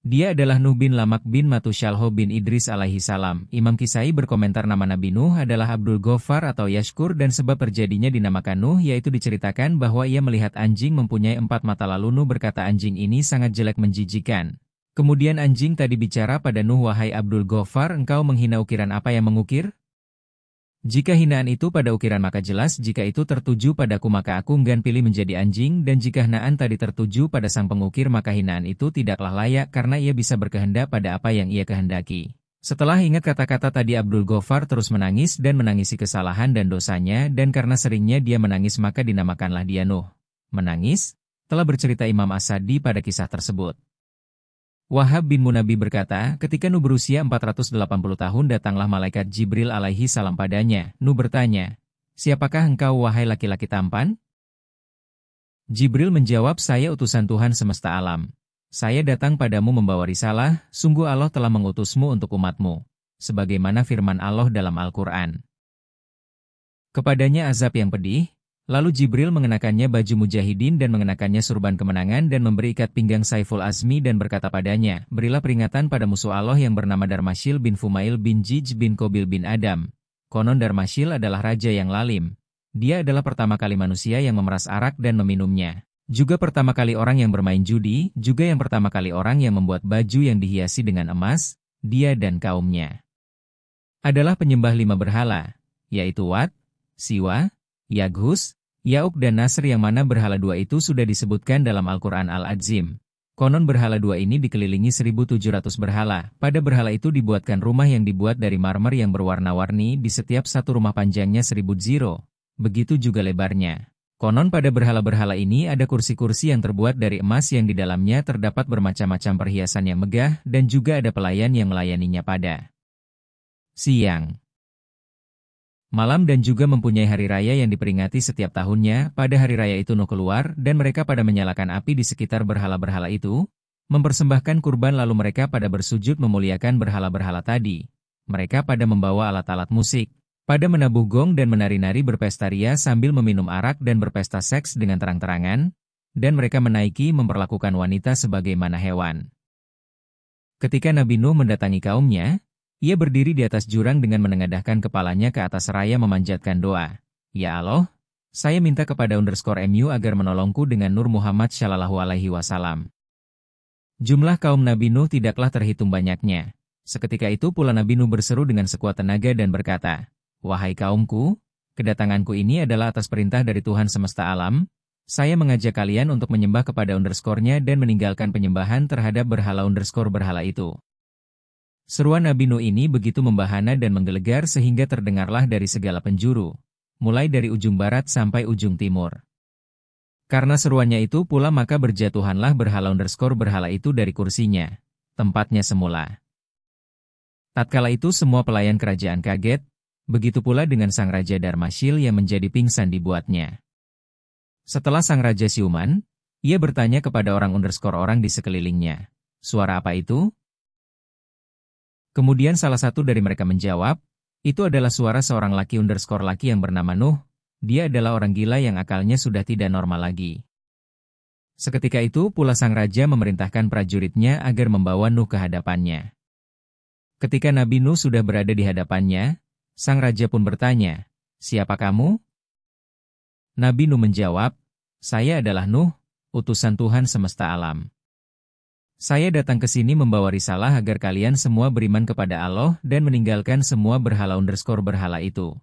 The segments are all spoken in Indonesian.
Dia adalah Nuh bin Lamak bin Matusyalho bin Idris alaihi salam. Imam Kisai berkomentar nama Nabi Nuh adalah Abdul Ghaffar atau Yashkur dan sebab terjadinya dinamakan Nuh yaitu diceritakan bahwa ia melihat anjing mempunyai 4 mata lalu Nuh berkata anjing ini sangat jelek menjijikan. Kemudian anjing tadi bicara pada Nuh wahai Abdul Ghaffar engkau menghina ukiran apa yang mengukir? Jika hinaan itu pada ukiran maka jelas jika itu tertuju padaku maka aku enggan pilih menjadi anjing dan jika hinaan tadi tertuju pada sang pengukir maka hinaan itu tidaklah layak karena ia bisa berkehendak pada apa yang ia kehendaki. Setelah ingat kata-kata tadi Abdul Ghaffar terus menangis dan menangisi kesalahan dan dosanya dan karena seringnya dia menangis maka dinamakanlah dia Nuh. Menangis? Telah bercerita Imam As-Sadi pada kisah tersebut. Wahab bin Munabi berkata, ketika Nuh berusia 480 tahun datanglah malaikat Jibril alaihi salam padanya. Nuh bertanya, siapakah engkau wahai laki-laki tampan? Jibril menjawab saya utusan Tuhan semesta alam. Saya datang padamu membawa risalah, sungguh Allah telah mengutusmu untuk umatmu. Sebagaimana firman Allah dalam Al-Quran. Kepadanya azab yang pedih. Lalu Jibril mengenakannya baju mujahidin dan mengenakannya surban kemenangan dan memberi ikat pinggang Saiful Azmi dan berkata padanya, berilah peringatan pada musuh Allah yang bernama Darmasyil bin Fumail bin Jij bin Qabil bin Adam. Konon Darmasyil adalah raja yang lalim. Dia adalah pertama kali manusia yang memeras arak dan meminumnya. Juga pertama kali orang yang bermain judi, juga yang pertama kali orang yang membuat baju yang dihiasi dengan emas, dia dan kaumnya. Adalah penyembah 5 berhala, yaitu Wat, Siwa, Yaghus, Ya'uq dan Nasr yang mana berhala 2 itu sudah disebutkan dalam Al-Quran Al-Adzim. Konon berhala 2 ini dikelilingi 1.700 berhala. Pada berhala itu dibuatkan rumah yang dibuat dari marmer yang berwarna-warni di setiap satu rumah panjangnya 1.000 dziro. Begitu juga lebarnya. Konon pada berhala-berhala ini ada kursi-kursi yang terbuat dari emas yang di dalamnya terdapat bermacam-macam perhiasan yang megah dan juga ada pelayan yang melayaninya pada siang, malam dan juga mempunyai hari raya yang diperingati setiap tahunnya. Pada hari raya itu Nuh keluar dan mereka pada menyalakan api di sekitar berhala-berhala itu, mempersembahkan kurban lalu mereka pada bersujud memuliakan berhala-berhala tadi. Mereka pada membawa alat-alat musik, pada menabuh gong dan menari-nari berpesta ria sambil meminum arak dan berpesta seks dengan terang-terangan, dan mereka menaiki memperlakukan wanita sebagaimana hewan. Ketika Nabi Nuh mendatangi kaumnya, ia berdiri di atas jurang dengan menengadahkan kepalanya ke atas seraya memanjatkan doa. Ya Allah, saya minta kepada _MU agar menolongku dengan Nur Muhammad Shallallahu Alaihi Wasallam. Jumlah kaum Nabi Nuh tidaklah terhitung banyaknya. Seketika itu pula Nabi Nuh berseru dengan sekuat tenaga dan berkata, wahai kaumku, kedatanganku ini adalah atas perintah dari Tuhan semesta alam. Saya mengajak kalian untuk menyembah kepada _nya dan meninggalkan penyembahan terhadap berhala itu. Seruan Nabi Nuh ini begitu membahana dan menggelegar sehingga terdengarlah dari segala penjuru, mulai dari ujung barat sampai ujung timur. Karena seruannya itu pula maka berjatuhanlah berhala itu dari kursinya, tempatnya semula. Tatkala itu semua pelayan kerajaan kaget, begitu pula dengan sang raja Darmasyil yang menjadi pingsan dibuatnya. Setelah sang raja siuman, ia bertanya kepada orang orang di sekelilingnya, suara apa itu? Kemudian salah satu dari mereka menjawab, itu adalah suara seorang laki yang bernama Nuh, dia adalah orang gila yang akalnya sudah tidak normal lagi. Seketika itu pula sang raja memerintahkan prajuritnya agar membawa Nuh ke hadapannya. Ketika Nabi Nuh sudah berada di hadapannya, sang raja pun bertanya, siapa kamu? Nabi Nuh menjawab, saya adalah Nuh, utusan Tuhan semesta alam. Saya datang ke sini membawa risalah agar kalian semua beriman kepada Allah dan meninggalkan semua berhala itu.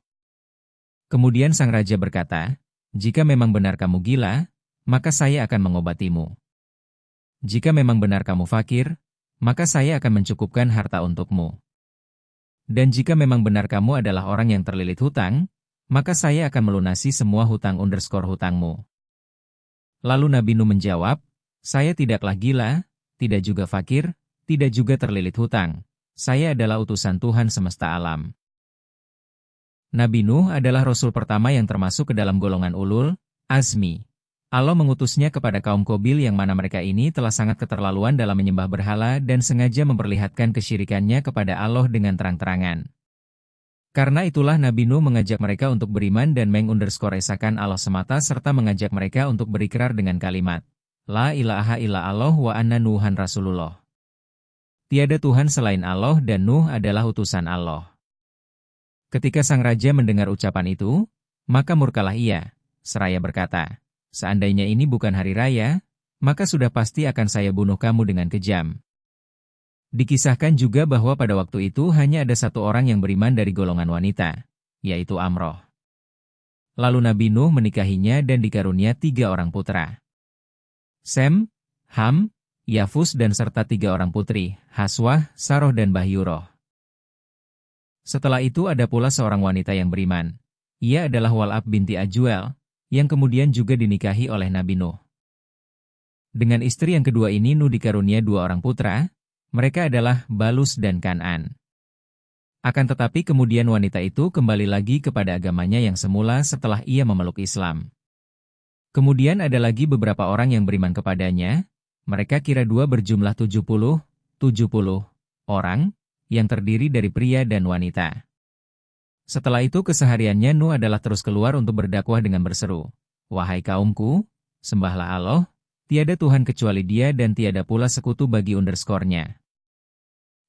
Kemudian sang raja berkata, jika memang benar kamu gila, maka saya akan mengobatimu. Jika memang benar kamu fakir, maka saya akan mencukupkan harta untukmu. Dan jika memang benar kamu adalah orang yang terlilit hutang, maka saya akan melunasi semua hutang_hutangmu. Lalu Nabi Nuh menjawab, saya tidaklah gila, tidak juga fakir, tidak juga terlilit hutang. Saya adalah utusan Tuhan semesta alam. Nabi Nuh adalah Rasul pertama yang termasuk ke dalam golongan ulul azmi. Allah mengutusnya kepada kaum Qabil yang mana mereka ini telah sangat keterlaluan dalam menyembah berhala dan sengaja memperlihatkan kesyirikannya kepada Allah dengan terang-terangan. Karena itulah Nabi Nuh mengajak mereka untuk beriman dan meng_esakan Allah semata serta mengajak mereka untuk berikrar dengan kalimat La ilaha illa Allah wa anna Nuhan Rasulullah. Tiada Tuhan selain Allah dan Nuh adalah utusan Allah. Ketika sang raja mendengar ucapan itu, maka murkalah ia, seraya berkata, seandainya ini bukan hari raya, maka sudah pasti akan saya bunuh kamu dengan kejam. Dikisahkan juga bahwa pada waktu itu hanya ada satu orang yang beriman dari golongan wanita, yaitu Amroh. Lalu Nabi Nuh menikahinya dan dikarunia 3 orang putra. Sem, Ham, Yafus dan serta 3 orang putri, Haswah, Saroh dan Bahyuroh. Setelah itu ada pula seorang wanita yang beriman. Ia adalah Wal'ab binti Ajuel, yang kemudian juga dinikahi oleh Nabi Nuh. Dengan istri yang kedua ini Nuh dikarunia 2 orang putra, mereka adalah Balus dan Kan'an. Akan tetapi kemudian wanita itu kembali lagi kepada agamanya yang semula setelah ia memeluk Islam. Kemudian ada lagi beberapa orang yang beriman kepadanya, mereka kira 2 berjumlah 70 orang, yang terdiri dari pria dan wanita. Setelah itu kesehariannya Nuh adalah terus keluar untuk berdakwah dengan berseru, "Wahai kaumku, sembahlah Allah, tiada Tuhan kecuali Dia dan tiada pula sekutu bagi _nya."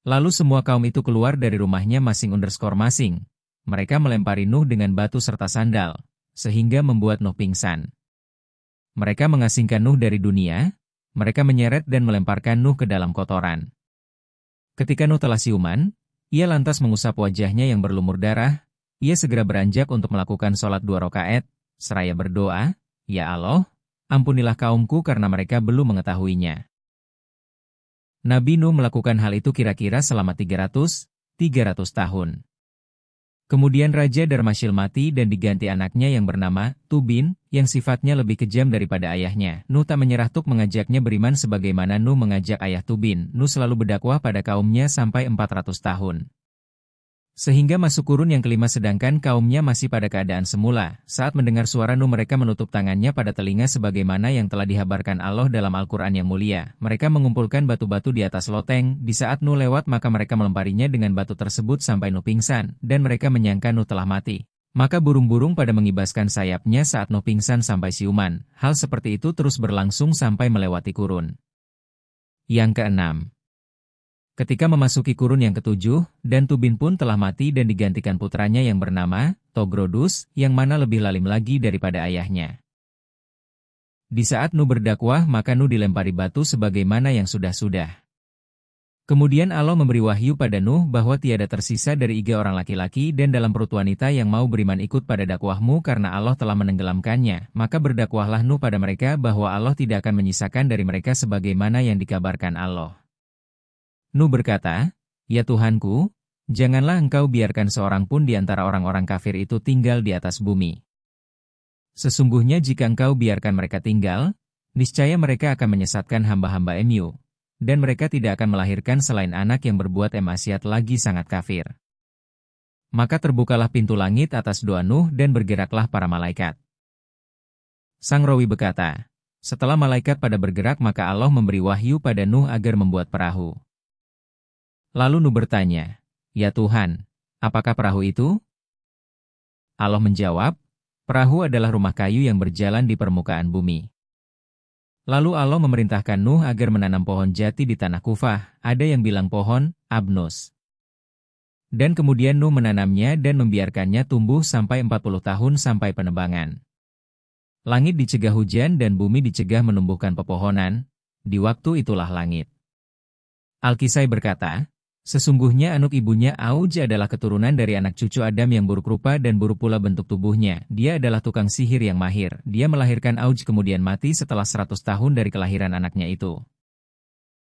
Lalu semua kaum itu keluar dari rumahnya masing. Mereka melempari Nuh dengan batu serta sandal, sehingga membuat Nuh pingsan. Mereka mengasingkan Nuh dari dunia, mereka menyeret dan melemparkan Nuh ke dalam kotoran. Ketika Nuh telah siuman, ia lantas mengusap wajahnya yang berlumur darah, ia segera beranjak untuk melakukan sholat 2 rakaat, seraya berdoa, "Ya Allah, ampunilah kaumku karena mereka belum mengetahuinya." Nabi Nuh melakukan hal itu kira-kira selama 300 tahun. Kemudian Raja Darmasyil mati dan diganti anaknya yang bernama Tubin, yang sifatnya lebih kejam daripada ayahnya. Nuh tak menyerah untuk mengajaknya beriman sebagaimana Nuh mengajak ayah Tubin. Nuh selalu berdakwah pada kaumnya sampai 400 tahun. Sehingga masuk kurun yang kelima sedangkan kaumnya masih pada keadaan semula. Saat mendengar suara Nuh mereka menutup tangannya pada telinga sebagaimana yang telah dihabarkan Allah dalam Al-Quran yang mulia. Mereka mengumpulkan batu-batu di atas loteng, di saat Nuh lewat maka mereka melemparinya dengan batu tersebut sampai Nuh pingsan, dan mereka menyangka Nuh telah mati. Maka burung-burung pada mengibaskan sayapnya saat Nuh pingsan sampai siuman. Hal seperti itu terus berlangsung sampai melewati kurun yang keenam. Ketika memasuki kurun yang ketujuh, dan Tubin pun telah mati dan digantikan putranya yang bernama Togrodus, yang mana lebih lalim lagi daripada ayahnya. Di saat Nuh berdakwah, maka Nuh dilempari batu sebagaimana yang sudah-sudah. Kemudian Allah memberi wahyu pada Nuh bahwa tiada tersisa dari 3 orang laki-laki dan dalam perut wanita yang mau beriman ikut pada dakwahmu karena Allah telah menenggelamkannya. Maka berdakwahlah Nuh pada mereka bahwa Allah tidak akan menyisakan dari mereka sebagaimana yang dikabarkan Allah. Nuh berkata, "Ya Tuhanku, janganlah engkau biarkan seorang pun di antara orang-orang kafir itu tinggal di atas bumi. Sesungguhnya jika engkau biarkan mereka tinggal, niscaya mereka akan menyesatkan hamba-hamba-Mu, dan mereka tidak akan melahirkan selain anak yang berbuat maksiat lagi sangat kafir." Maka terbukalah pintu langit atas doa Nuh dan bergeraklah para malaikat. Sang rawi berkata, setelah malaikat pada bergerak maka Allah memberi wahyu pada Nuh agar membuat perahu. Lalu Nuh bertanya, "Ya Tuhan, apakah perahu itu?" Allah menjawab, "Perahu adalah rumah kayu yang berjalan di permukaan bumi." Lalu Allah memerintahkan Nuh agar menanam pohon jati di tanah Kufah, ada yang bilang pohon Abnus. Dan kemudian Nuh menanamnya dan membiarkannya tumbuh sampai 40 tahun sampai penebangan. Langit dicegah hujan dan bumi dicegah menumbuhkan pepohonan, di waktu itulah langit. Al-Kisai berkata, sesungguhnya Anuk ibunya Auj adalah keturunan dari anak cucu Adam yang buruk rupa dan buruk pula bentuk tubuhnya. Dia adalah tukang sihir yang mahir. Dia melahirkan Auj kemudian mati setelah 100 tahun dari kelahiran anaknya itu.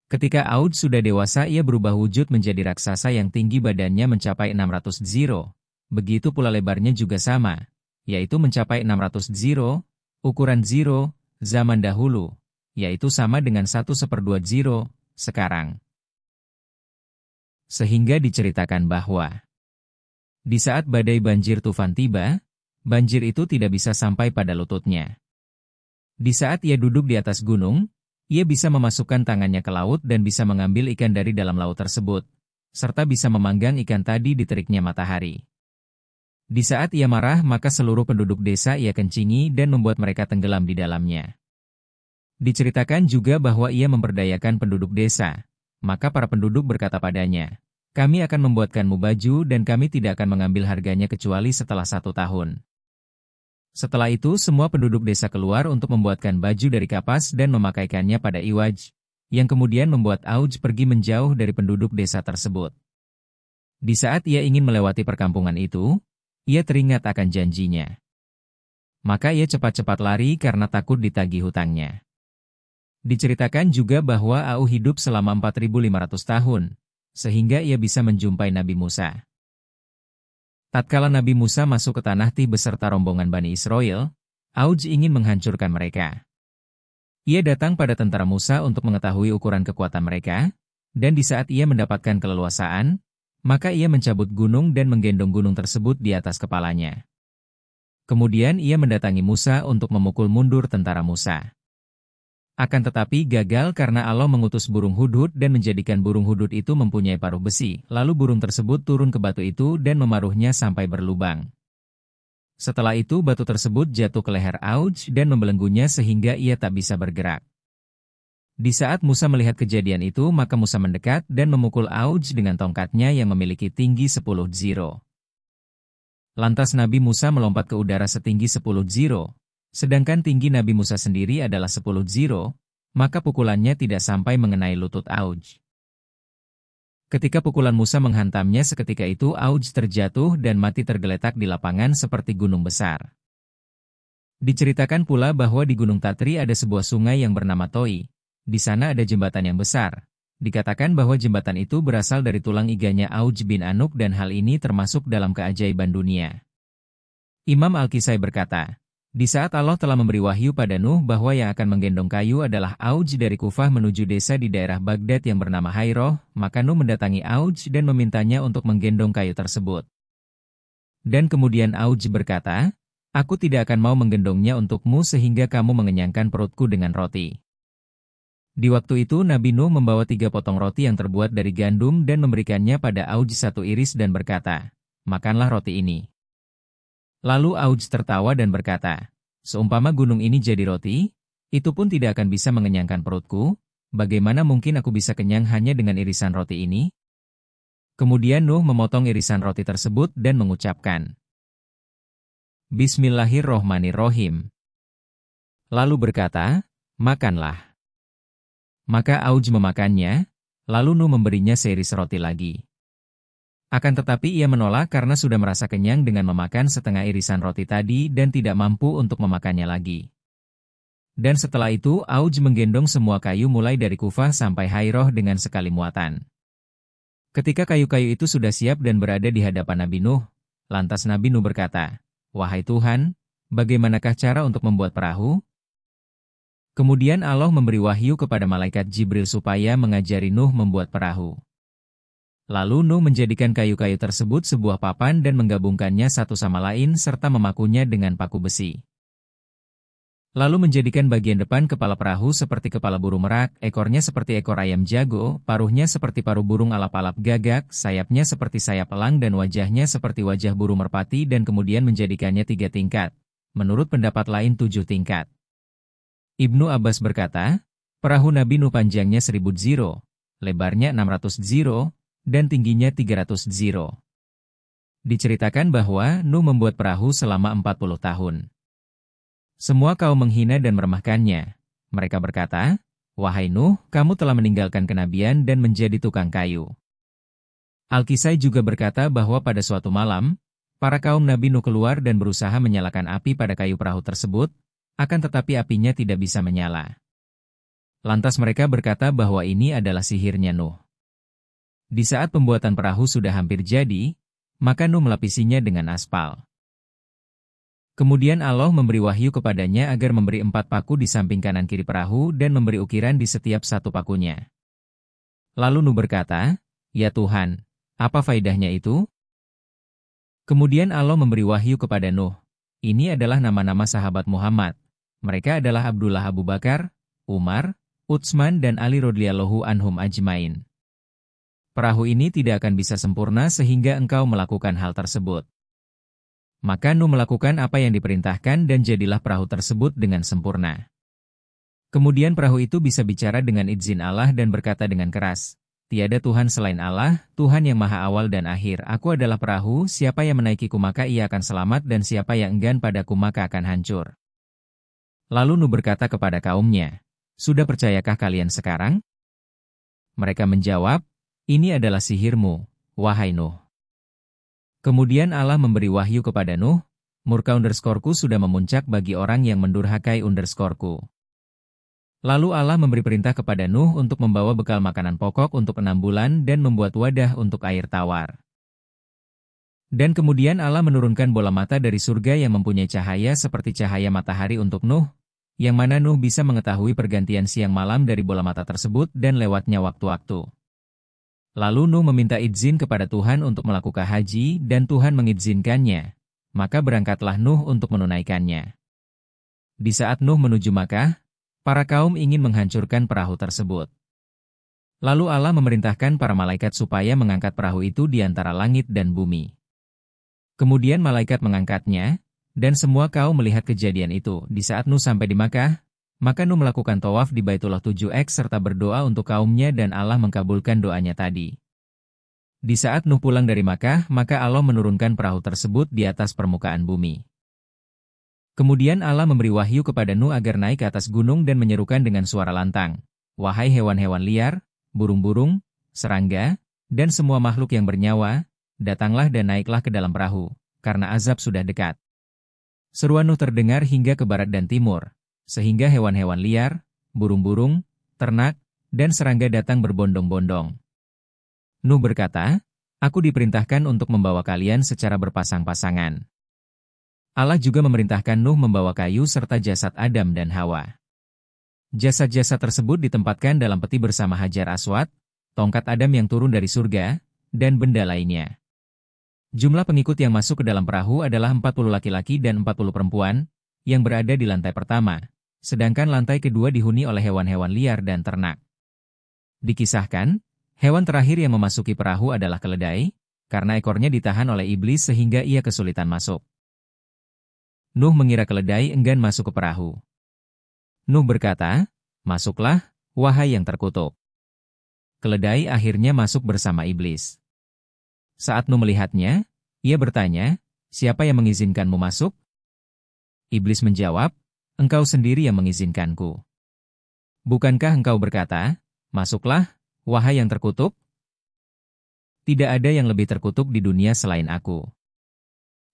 Ketika Auj sudah dewasa ia berubah wujud menjadi raksasa yang tinggi badannya mencapai 600 dziro. Begitu pula lebarnya juga sama, yaitu mencapai 600 dziro, ukuran dziro, zaman dahulu, yaitu sama dengan 1/2 dziro, sekarang. Sehingga diceritakan bahwa di saat badai banjir tufan tiba, banjir itu tidak bisa sampai pada lututnya. Di saat ia duduk di atas gunung, ia bisa memasukkan tangannya ke laut dan bisa mengambil ikan dari dalam laut tersebut, serta bisa memanggang ikan tadi di teriknya matahari. Di saat ia marah maka seluruh penduduk desa ia kencingi dan membuat mereka tenggelam di dalamnya. Diceritakan juga bahwa ia memperdayakan penduduk desa, Maka para penduduk berkata padanya, "Kami akan membuatkanmu baju dan kami tidak akan mengambil harganya kecuali setelah 1 tahun." Setelah itu semua penduduk desa keluar untuk membuatkan baju dari kapas dan memakaikannya pada Iwaj, yang kemudian membuat Auj pergi menjauh dari penduduk desa tersebut. Di saat ia ingin melewati perkampungan itu, ia teringat akan janjinya. Maka ia cepat-cepat lari karena takut ditagih hutangnya. Diceritakan juga bahwa Au hidup selama 4.500 tahun, sehingga ia bisa menjumpai Nabi Musa. Tatkala Nabi Musa masuk ke tanah Tih beserta rombongan Bani Israel, Auj ingin menghancurkan mereka. Ia datang pada tentara Musa untuk mengetahui ukuran kekuatan mereka, dan di saat ia mendapatkan keleluasaan, maka ia mencabut gunung dan menggendong gunung tersebut di atas kepalanya. Kemudian ia mendatangi Musa untuk memukul mundur tentara Musa. Akan tetapi gagal karena Allah mengutus burung hudhud dan menjadikan burung hudhud itu mempunyai paruh besi, lalu burung tersebut turun ke batu itu dan memaruhnya sampai berlubang. Setelah itu batu tersebut jatuh ke leher Auj dan membelenggunya sehingga ia tak bisa bergerak. Di saat Musa melihat kejadian itu maka Musa mendekat dan memukul Auj dengan tongkatnya yang memiliki tinggi 10 dziro. Lantas Nabi Musa melompat ke udara setinggi 10 dziro. Sedangkan tinggi Nabi Musa sendiri adalah 10 dziro, maka pukulannya tidak sampai mengenai lutut Auj. Ketika pukulan Musa menghantamnya seketika itu Auj terjatuh dan mati tergeletak di lapangan seperti gunung besar. Diceritakan pula bahwa di Gunung Tatri ada sebuah sungai yang bernama Toi. Di sana ada jembatan yang besar. Dikatakan bahwa jembatan itu berasal dari tulang iganya Auj bin Anuk dan hal ini termasuk dalam keajaiban dunia. Imam Al-Kisai berkata, di saat Allah telah memberi wahyu pada Nuh bahwa yang akan menggendong kayu adalah Auj dari Kufah menuju desa di daerah Baghdad yang bernama Hairoh, maka Nuh mendatangi Auj dan memintanya untuk menggendong kayu tersebut. Dan kemudian Auj berkata, "Aku tidak akan mau menggendongnya untukmu sehingga kamu mengenyangkan perutku dengan roti." Di waktu itu Nabi Nuh membawa 3 potong roti yang terbuat dari gandum dan memberikannya pada Auj 1 iris dan berkata, "Makanlah roti ini." Lalu Auj tertawa dan berkata, "Seumpama gunung ini jadi roti, itu pun tidak akan bisa mengenyangkan perutku, bagaimana mungkin aku bisa kenyang hanya dengan irisan roti ini?" Kemudian Nuh memotong irisan roti tersebut dan mengucapkan, "Bismillahirrohmanirrohim." Lalu berkata, "Makanlah." Maka Auj memakannya, lalu Nuh memberinya seiris roti lagi. Akan tetapi ia menolak karena sudah merasa kenyang dengan memakan setengah irisan roti tadi dan tidak mampu untuk memakannya lagi. Dan setelah itu Auj menggendong semua kayu mulai dari Kufah sampai Hairoh dengan sekali muatan. Ketika kayu-kayu itu sudah siap dan berada di hadapan Nabi Nuh, lantas Nabi Nuh berkata, "Wahai Tuhan, bagaimanakah cara untuk membuat perahu?" Kemudian Allah memberi wahyu kepada malaikat Jibril supaya mengajari Nuh membuat perahu. Lalu Nuh menjadikan kayu-kayu tersebut sebuah papan dan menggabungkannya satu sama lain serta memakunya dengan paku besi. Lalu menjadikan bagian depan kepala perahu seperti kepala burung merak, ekornya seperti ekor ayam jago, paruhnya seperti paruh burung alap-alap gagak, sayapnya seperti sayap elang dan wajahnya seperti wajah burung merpati dan kemudian menjadikannya 3 tingkat. Menurut pendapat lain 7 tingkat. Ibnu Abbas berkata, perahu Nabi Nuh panjangnya 1000 dziro, lebarnya 600 dziro, dan tingginya 300 dziro. Diceritakan bahwa Nuh membuat perahu selama 40 tahun. Semua kaum menghina dan meremehkannya. Mereka berkata, "Wahai Nuh, kamu telah meninggalkan kenabian dan menjadi tukang kayu." Al-Kisai juga berkata bahwa pada suatu malam, para kaum Nabi Nuh keluar dan berusaha menyalakan api pada kayu perahu tersebut, akan tetapi apinya tidak bisa menyala. Lantas mereka berkata bahwa ini adalah sihirnya Nuh. Di saat pembuatan perahu sudah hampir jadi, maka Nuh melapisinya dengan aspal. Kemudian Allah memberi wahyu kepadanya agar memberi 4 paku di samping kanan kiri perahu dan memberi ukiran di setiap satu pakunya. Lalu Nuh berkata, "Ya Tuhan, apa faedahnya itu?" Kemudian Allah memberi wahyu kepada Nuh. Ini adalah nama-nama sahabat Muhammad. Mereka adalah Abdullah Abu Bakar, Umar, Utsman dan Ali radhiyallahu anhum ajmain. Perahu ini tidak akan bisa sempurna sehingga engkau melakukan hal tersebut. Maka Nuh melakukan apa yang diperintahkan dan jadilah perahu tersebut dengan sempurna. Kemudian perahu itu bisa bicara dengan izin Allah dan berkata dengan keras, Tiada Tuhan selain Allah, Tuhan yang maha awal dan akhir. Aku adalah perahu, siapa yang menaikiku maka ia akan selamat dan siapa yang enggan padaku maka akan hancur. Lalu Nuh berkata kepada kaumnya, "Sudah percayakah kalian sekarang?" Mereka menjawab, "Ini adalah sihirmu, wahai Nuh." Kemudian Allah memberi wahyu kepada Nuh, "Murka_ku sudah memuncak bagi orang yang mendurhakai_ku." Lalu Allah memberi perintah kepada Nuh untuk membawa bekal makanan pokok untuk 6 bulan dan membuat wadah untuk air tawar. Dan kemudian Allah menurunkan bola mata dari surga yang mempunyai cahaya seperti cahaya matahari untuk Nuh, yang mana Nuh bisa mengetahui pergantian siang malam dari bola mata tersebut dan lewatnya waktu-waktu. Lalu Nuh meminta izin kepada Tuhan untuk melakukan haji dan Tuhan mengizinkannya, maka berangkatlah Nuh untuk menunaikannya. Di saat Nuh menuju Makkah, para kaum ingin menghancurkan perahu tersebut. Lalu Allah memerintahkan para malaikat supaya mengangkat perahu itu di antara langit dan bumi. Kemudian malaikat mengangkatnya, dan semua kaum melihat kejadian itu. Di saat Nuh sampai di Makkah, maka Nuh melakukan tawaf di Baitullah 7x serta berdoa untuk kaumnya dan Allah mengabulkan doanya tadi. Di saat Nuh pulang dari Makkah, maka Allah menurunkan perahu tersebut di atas permukaan bumi. Kemudian Allah memberi wahyu kepada Nuh agar naik ke atas gunung dan menyerukan dengan suara lantang, "Wahai hewan-hewan liar, burung-burung, serangga, dan semua makhluk yang bernyawa, datanglah dan naiklah ke dalam perahu, karena azab sudah dekat." Seruan Nuh terdengar hingga ke barat dan timur, sehingga hewan-hewan liar, burung-burung, ternak, dan serangga datang berbondong-bondong. Nuh berkata, "Aku diperintahkan untuk membawa kalian secara berpasang-pasangan." Allah juga memerintahkan Nuh membawa kayu serta jasad Adam dan Hawa. Jasad-jasad tersebut ditempatkan dalam peti bersama Hajar Aswad, tongkat Adam yang turun dari surga, dan benda lainnya. Jumlah pengikut yang masuk ke dalam perahu adalah 40 laki-laki dan 40 perempuan, yang berada di lantai pertama, sedangkan lantai kedua dihuni oleh hewan-hewan liar dan ternak. Dikisahkan, hewan terakhir yang memasuki perahu adalah keledai, karena ekornya ditahan oleh iblis sehingga ia kesulitan masuk. Nuh mengira keledai enggan masuk ke perahu. Nuh berkata, "Masuklah, wahai yang terkutuk." Keledai akhirnya masuk bersama iblis. Saat Nuh melihatnya, ia bertanya, "Siapa yang mengizinkanmu masuk?" Iblis menjawab, "Engkau sendiri yang mengizinkanku." "Bukankah engkau berkata, 'Masuklah, wahai yang terkutuk'?" Tidak ada yang lebih terkutuk di dunia selain aku.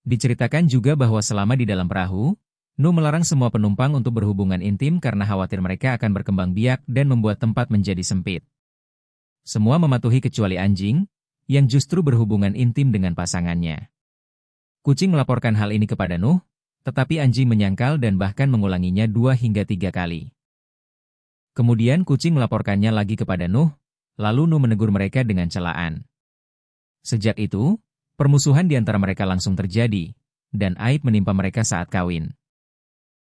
Diceritakan juga bahwa selama di dalam perahu, Nuh melarang semua penumpang untuk berhubungan intim karena khawatir mereka akan berkembang biak dan membuat tempat menjadi sempit. Semua mematuhi kecuali anjing, yang justru berhubungan intim dengan pasangannya. Kucing melaporkan hal ini kepada Nuh, tetapi anjing menyangkal dan bahkan mengulanginya 2 hingga 3 kali. Kemudian kucing melaporkannya lagi kepada Nuh, lalu Nuh menegur mereka dengan celaan. Sejak itu, permusuhan di antara mereka langsung terjadi, dan aib menimpa mereka saat kawin.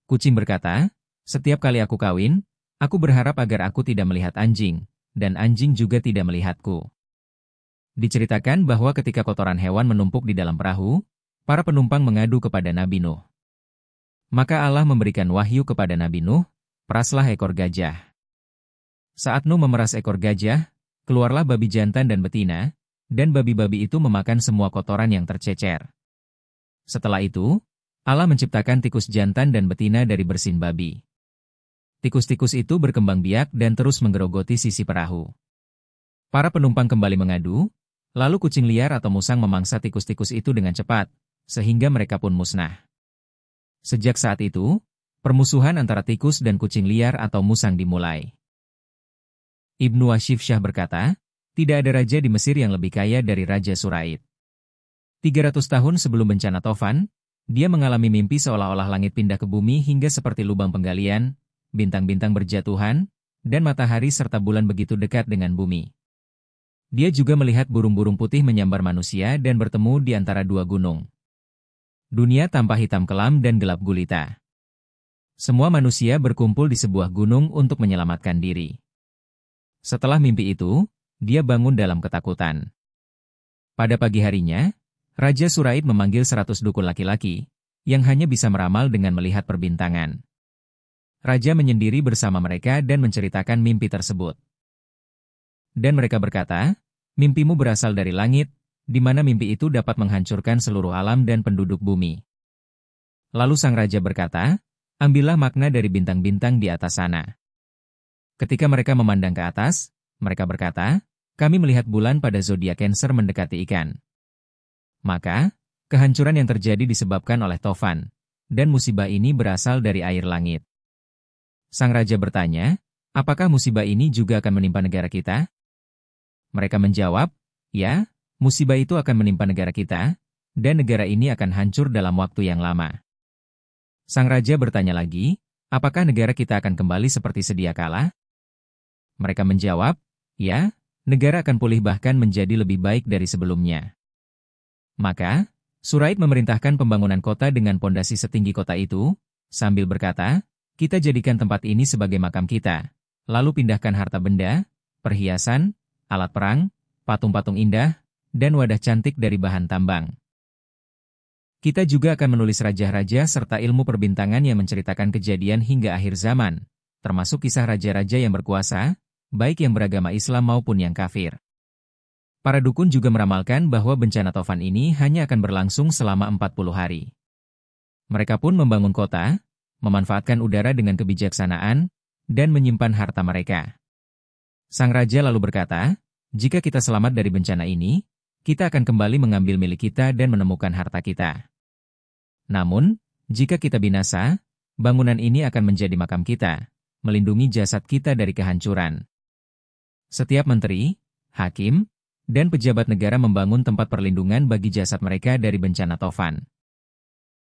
Kucing berkata, "Setiap kali aku kawin, aku berharap agar aku tidak melihat anjing, dan anjing juga tidak melihatku." Diceritakan bahwa ketika kotoran hewan menumpuk di dalam perahu, para penumpang mengadu kepada Nabi Nuh. Maka Allah memberikan wahyu kepada Nabi Nuh, "Peraslah ekor gajah." Saat Nuh memeras ekor gajah, keluarlah babi jantan dan betina, dan babi-babi itu memakan semua kotoran yang tercecer. Setelah itu, Allah menciptakan tikus jantan dan betina dari bersin babi. Tikus-tikus itu berkembang biak dan terus menggerogoti sisi perahu. Para penumpang kembali mengadu, lalu kucing liar atau musang memangsa tikus-tikus itu dengan cepat, sehingga mereka pun musnah. Sejak saat itu, permusuhan antara tikus dan kucing liar atau musang dimulai. Ibnu Washif Syah berkata, "Tidak ada raja di Mesir yang lebih kaya dari Raja Suraid. 300 tahun sebelum bencana Tofan, dia mengalami mimpi seolah-olah langit pindah ke bumi hingga seperti lubang penggalian, bintang-bintang berjatuhan, dan matahari serta bulan begitu dekat dengan bumi. Dia juga melihat burung-burung putih menyambar manusia dan bertemu di antara 2 gunung. Dunia tampak hitam kelam dan gelap gulita. Semua manusia berkumpul di sebuah gunung untuk menyelamatkan diri. Setelah mimpi itu, dia bangun dalam ketakutan. Pada pagi harinya, Raja Suraid memanggil 100 dukun laki-laki, yang hanya bisa meramal dengan melihat perbintangan. Raja menyendiri bersama mereka dan menceritakan mimpi tersebut. Dan mereka berkata, mimpimu berasal dari langit, di mana mimpi itu dapat menghancurkan seluruh alam dan penduduk bumi. Lalu sang raja berkata, ambillah makna dari bintang-bintang di atas sana. Ketika mereka memandang ke atas, mereka berkata, kami melihat bulan pada zodiak Cancer mendekati ikan. Maka, kehancuran yang terjadi disebabkan oleh Tovan, dan musibah ini berasal dari air langit. Sang raja bertanya, apakah musibah ini juga akan menimpa negara kita? Mereka menjawab, ya, musibah itu akan menimpa negara kita, dan negara ini akan hancur dalam waktu yang lama. Sang raja bertanya lagi, apakah negara kita akan kembali seperti sedia kala? Mereka menjawab, ya, negara akan pulih bahkan menjadi lebih baik dari sebelumnya. Maka, Suraid memerintahkan pembangunan kota dengan pondasi setinggi kota itu, sambil berkata, kita jadikan tempat ini sebagai makam kita, lalu pindahkan harta benda, perhiasan, alat perang, patung-patung indah, dan wadah cantik dari bahan tambang. Kita juga akan menulis raja-raja serta ilmu perbintangan yang menceritakan kejadian hingga akhir zaman, termasuk kisah raja-raja yang berkuasa, baik yang beragama Islam maupun yang kafir. Para dukun juga meramalkan bahwa bencana Tovan ini hanya akan berlangsung selama 40 hari. Mereka pun membangun kota, memanfaatkan udara dengan kebijaksanaan, dan menyimpan harta mereka. Sang raja lalu berkata, jika kita selamat dari bencana ini, kita akan kembali mengambil milik kita dan menemukan harta kita. Namun, jika kita binasa, bangunan ini akan menjadi makam kita, melindungi jasad kita dari kehancuran. Setiap menteri, hakim, dan pejabat negara membangun tempat perlindungan bagi jasad mereka dari bencana Tovan.